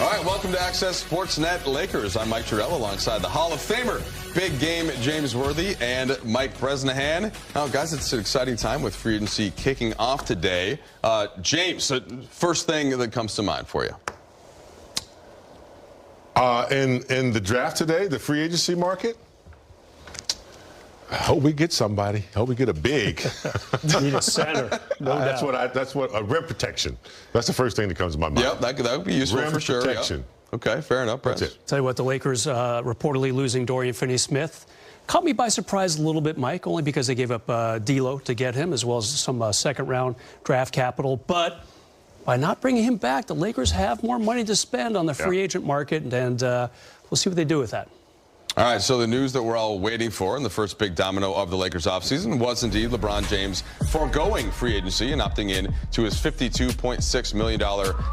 All right, welcome to Access Sportsnet Lakers. I'm Mike Trudell alongside the Hall of Famer, Big Game James Worthy, and Mike Bresnahan. Now, guys, it's an exciting time with free agency kicking off today. James, first thing that comes to mind for you? In the draft today, the free agency market, I hope we get somebody. I hope we get a big. Need a center. No doubt. That's what a rim protection. That's the first thing that comes to my mind. Yep, that would be useful rim for sure. Protection. Yep. Okay, fair enough. That's it. Tell you what, the Lakers reportedly losing Dorian Finney-Smith caught me by surprise a little bit, Mike, only because they gave up D'Lo to get him, as well as some second-round draft capital. But by not bringing him back, the Lakers have more money to spend on the free agent market, and we'll see what they do with that. All right, so the news that we're all waiting for, and the first big domino of the Lakers offseason, was indeed LeBron James foregoing free agency and opting in to his $52.6 million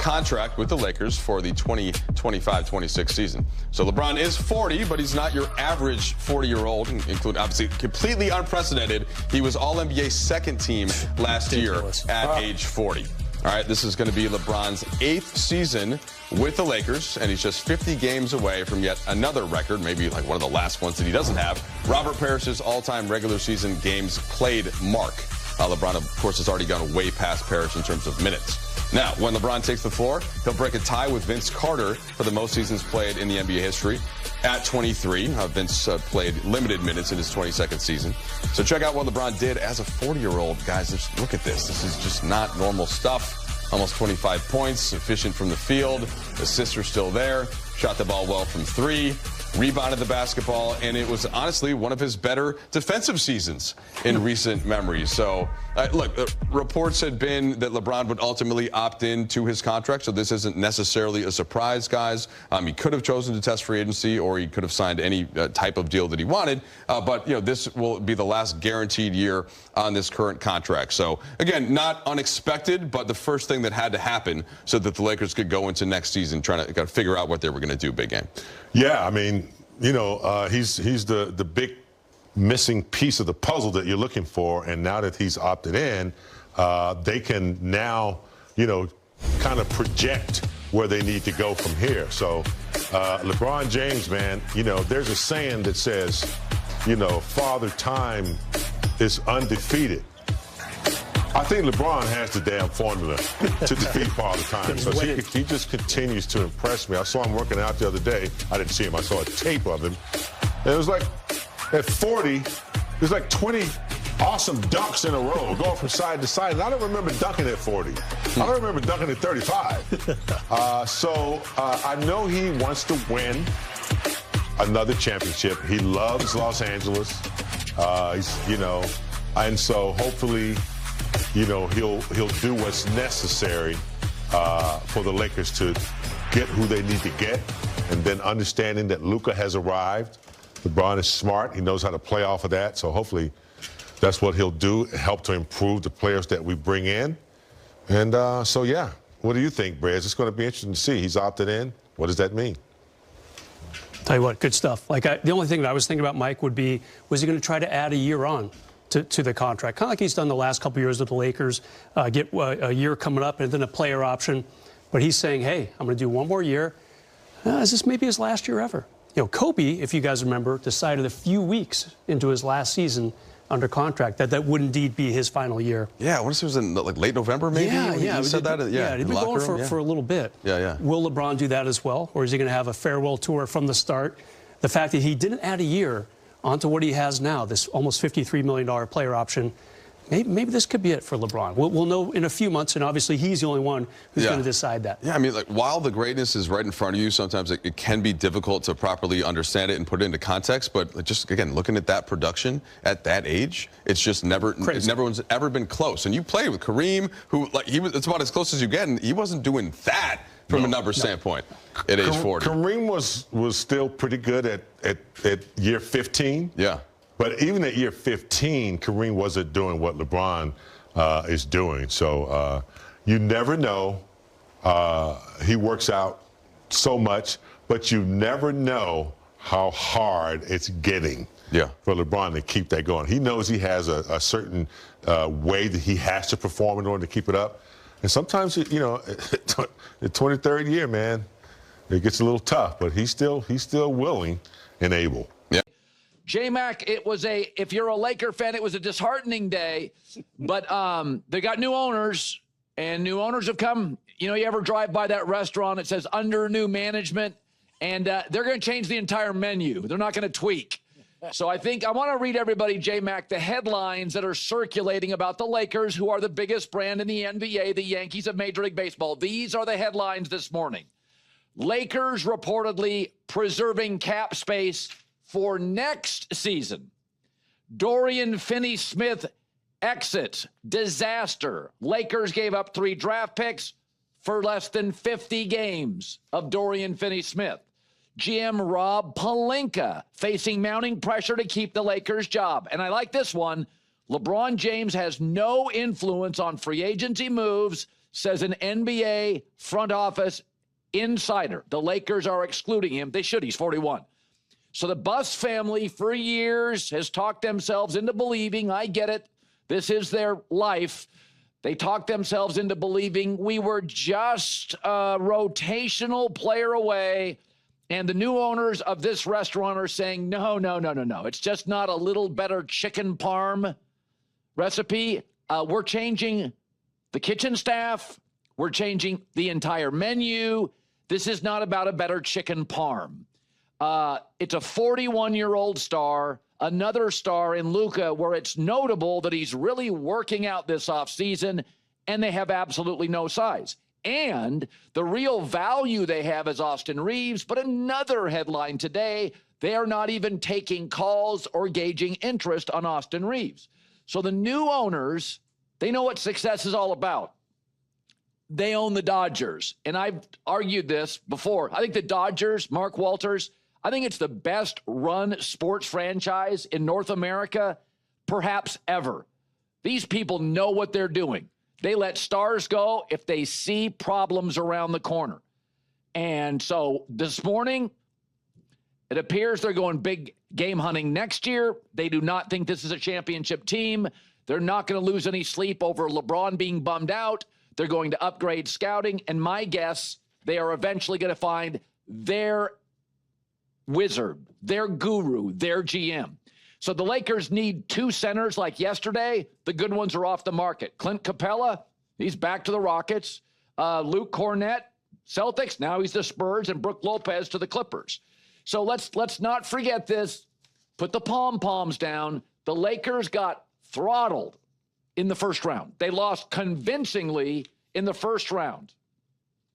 contract with the Lakers for the 2025-26 season. So LeBron is 40, but he's not your average 40-year-old, including obviously completely unprecedented. He was All-NBA second team last year at age 40. All right, this is going to be LeBron's 8th season with the Lakers, and he's just 50 games away from yet another record, maybe like one of the last ones that he doesn't have, Robert Parrish's all-time regular season games played mark. LeBron, of course, has already gone way past Parrish in terms of minutes. Now, when LeBron takes the floor, he'll break a tie with Vince Carter for the most seasons played in the NBA history at 23. Vince played limited minutes in his 22nd season. So check out what LeBron did as a 40-year-old. Guys, just look at this. This is just not normal stuff. Almost 25 points, efficient from the field. Assists are still there. Shot the ball well from three. Rebounded the basketball, and it was honestly one of his better defensive seasons in recent memory. So, look, reports had been that LeBron would ultimately opt in to his contract, so this isn't necessarily a surprise, guys. He could have chosen to test free agency, or he could have signed any type of deal that he wanted. But, you know, this will be the last guaranteed year on this current contract. So, again, not unexpected, but the first thing that had to happen so that the Lakers could go into next season trying to figure out what they were going to do, Big Game. Yeah, I mean, you know, he's the big missing piece of the puzzle that you're looking for, and now that he's opted in, they can now, you know, kind of project where they need to go from here. So LeBron James, man, you know, there's a saying that says, you know, Father Time is undefeated. I think LeBron has the damn formula to defeat Father Time. So he just continues to impress me. I saw him working out the other day. I didn't see him. I saw a tape of him. And it was like, at 40, there's like 20 awesome dunks in a row, going from side to side. And I don't remember dunking at 40. I don't remember dunking at 35. I know he wants to win another championship. He loves Los Angeles. You know, and so hopefully, you know, he'll do what's necessary for the Lakers to get who they need to get, and then understanding that Luka has arrived. LeBron is smart. He knows how to play off of that. So hopefully that's what he'll do, help to improve the players that we bring in. And so, yeah, what do you think, Brez? It's going to be interesting to see. He's opted in. What does that mean? Tell you what, good stuff. Like the only thing that I was thinking about, Mike, would be, was he going to try to add a year on to the contract, kind of like he's done the last couple years with the Lakers, get a year coming up and then a player option. But he's saying, hey, I'm going to do one more year. Is this maybe his last year ever? You know, Kobe, if you guys remember, decided a few weeks into his last season under contract that would indeed be his final year. Yeah, I want to say it was in like late November, maybe? Yeah. He said that? Yeah, he'd been going for a little bit. Yeah. Will LeBron do that as well? Or is he going to have a farewell tour from the start? The fact that he didn't add a year onto what he has now, this almost $53 million player option, maybe this could be it for LeBron. We'll know in a few months, and obviously he's the only one who's going to decide that. Yeah, I mean, like, while the greatness is right in front of you, sometimes it can be difficult to properly understand it and put it into context. But just, again, looking at that production at that age, it's just never's ever been close. And you played with Kareem, who, like, it's about as close as you get, and he wasn't doing that from a numbers standpoint at age 40. Kareem was still pretty good at year 15. Yeah. But even at year 15, Kareem wasn't doing what LeBron is doing. So you never know. He works out so much, but you never know how hard it's getting for LeBron to keep that going. He knows he has a certain way that he has to perform in order to keep it up. And sometimes, you know, the 23rd year, man, it gets a little tough, but he's still willing and able. J-Mac, if you're a Laker fan, it was a disheartening day, but they got new owners, and new owners have come. You know, you ever drive by that restaurant, it says under new management, and they're going to change the entire menu. They're not going to tweak. So I want to read everybody, J-Mac, the headlines that are circulating about the Lakers, who are the biggest brand in the NBA, the Yankees of Major League Baseball. These are the headlines this morning. Lakers reportedly preserving cap space for next season. Dorian Finney-Smith exit. Disaster. Lakers gave up 3 draft picks for less than 50 games of Dorian Finney-Smith. GM Rob Pelinka facing mounting pressure to keep the Lakers' job. And I like this one. LeBron James has no influence on free agency moves, says an NBA front office insider. The Lakers are excluding him. They should. He's 41. So the Buss family for years has talked themselves into believing, I get it, this is their life. They talked themselves into believing we were just a rotational player away. And the new owners of this restaurant are saying, no. It's just not a little better chicken parm recipe. We're changing the kitchen staff. We're changing the entire menu. This is not about a better chicken parm. It's a 41-year-old star, another star in Luka, where it's notable that he's really working out this offseason, and they have absolutely no size. And the real value they have is Austin Reeves. But another headline today, they are not even taking calls or gauging interest on Austin Reeves. So the new owners, they know what success is all about. They own the Dodgers. And I've argued this before. I think the Dodgers, Mark Walters, I think it's the best run sports franchise in North America, perhaps ever. These people know what they're doing. They let stars go if they see problems around the corner. And so this morning, it appears they're going big game hunting next year. They do not think this is a championship team. They're not going to lose any sleep over LeBron being bummed out. They're going to upgrade scouting. And my guess, they are eventually going to find their wizard, their guru, their GM. So the Lakers need 2 centers like yesterday. The good ones are off the market. Clint Capella, he's back to the Rockets. Luke Cornett, Celtics. Now he's the Spurs, and Brook Lopez to the Clippers. So let's not forget this. Put the pom-poms down. The Lakers got throttled in the first round. They lost convincingly in the first round.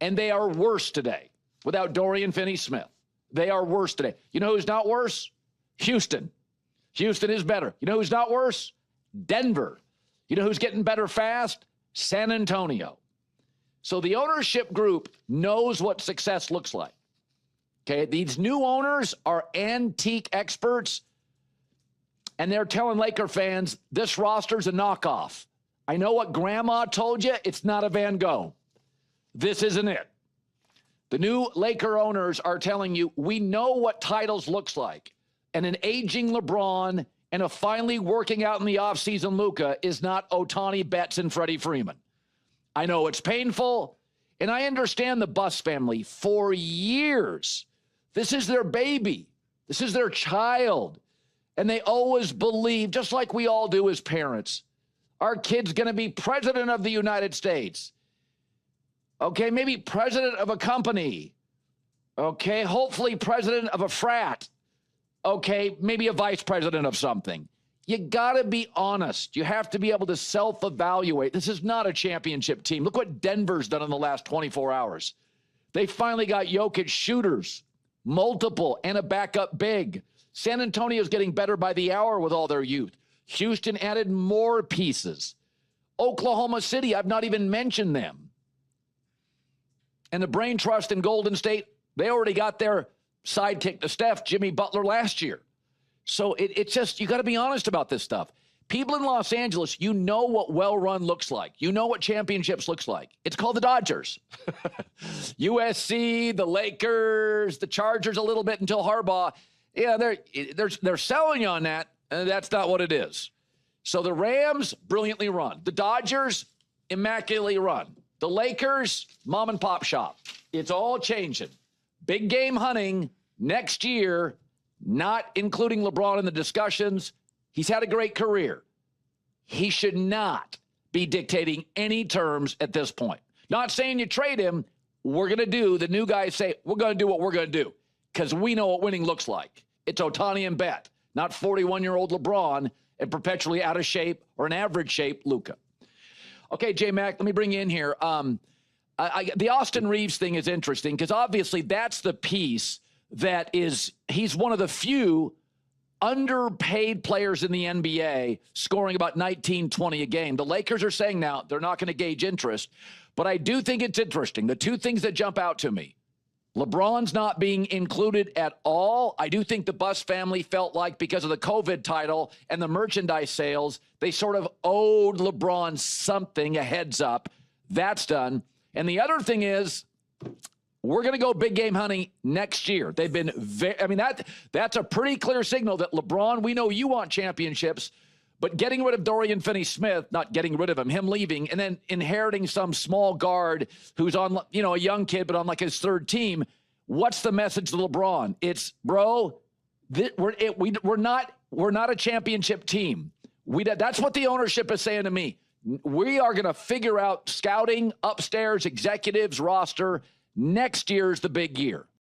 And they are worse today without Dorian Finney-Smith. They are worse today. You know who's not worse? Houston. Houston is better. You know who's not worse? Denver. You know who's getting better fast? San Antonio. So the ownership group knows what success looks like. Okay, these new owners are antique experts, and they're telling Laker fans, this roster's a knockoff. I know what Grandma told you. It's not a Van Gogh. This isn't it. The new Laker owners are telling you, we know what titles looks like. And an aging LeBron and a finally working out in the offseason Luka is not Ohtani, Betts, and Freddie Freeman. I know it's painful, and I understand the Buss family. For years, this is their baby. This is their child. And they always believe, just like we all do as parents, our kid's going to be president of the United States. Okay, maybe president of a company. Okay, hopefully president of a frat. Okay, maybe a vice president of something. You got to be honest. You have to be able to self-evaluate. This is not a championship team. Look what Denver's done in the last 24 hours. They finally got Jokic shooters, multiple, and a backup big. San Antonio's getting better by the hour with all their youth. Houston added more pieces. Oklahoma City, I've not even mentioned them. And the Brain Trust in Golden State, they already got their sidekick to Steph, Jimmy Butler, last year. So it's just, you got to be honest about this stuff. People in Los Angeles, you know what well-run looks like. You know what championships looks like. It's called the Dodgers. USC, the Lakers, the Chargers a little bit until Harbaugh. Yeah, they're selling you on that, and that's not what it is. So the Rams, brilliantly run. The Dodgers, immaculately run. The Lakers, mom and pop shop. It's all changing. big game hunting next year, not including LeBron in the discussions. He's had a great career. He should not be dictating any terms at this point. Not saying you trade him. We're going to do, the new guys say, we're going to do what we're going to do because we know what winning looks like. It's Ohtani and Bet, not 41-year-old LeBron and perpetually out of shape or an average shape Luka. Okay, J-Mac, let me bring you in here. The Austin Reeves thing is interesting because obviously that's the piece that is, he's one of the few underpaid players in the NBA scoring about 19, 20 a game. The Lakers are saying now they're not going to gauge interest, but I do think it's interesting. The two things that jump out to me, LeBron's not being included at all. I do think the Buss family felt like because of the COVID title and the merchandise sales, they sort of owed LeBron something, a heads up. That's done. And the other thing is, we're going to go big game hunting next year. They've been that's a pretty clear signal that LeBron, we know you want championships, but getting rid of Dorian Finney-Smith, not getting rid of him leaving, and then inheriting some small guard who's on, a young kid, but on like his third team. What's the message to LeBron? It's, bro, we're not a championship team. That's what the ownership is saying to me. We are going to figure out scouting, upstairs, executives, roster. Next year's the big year.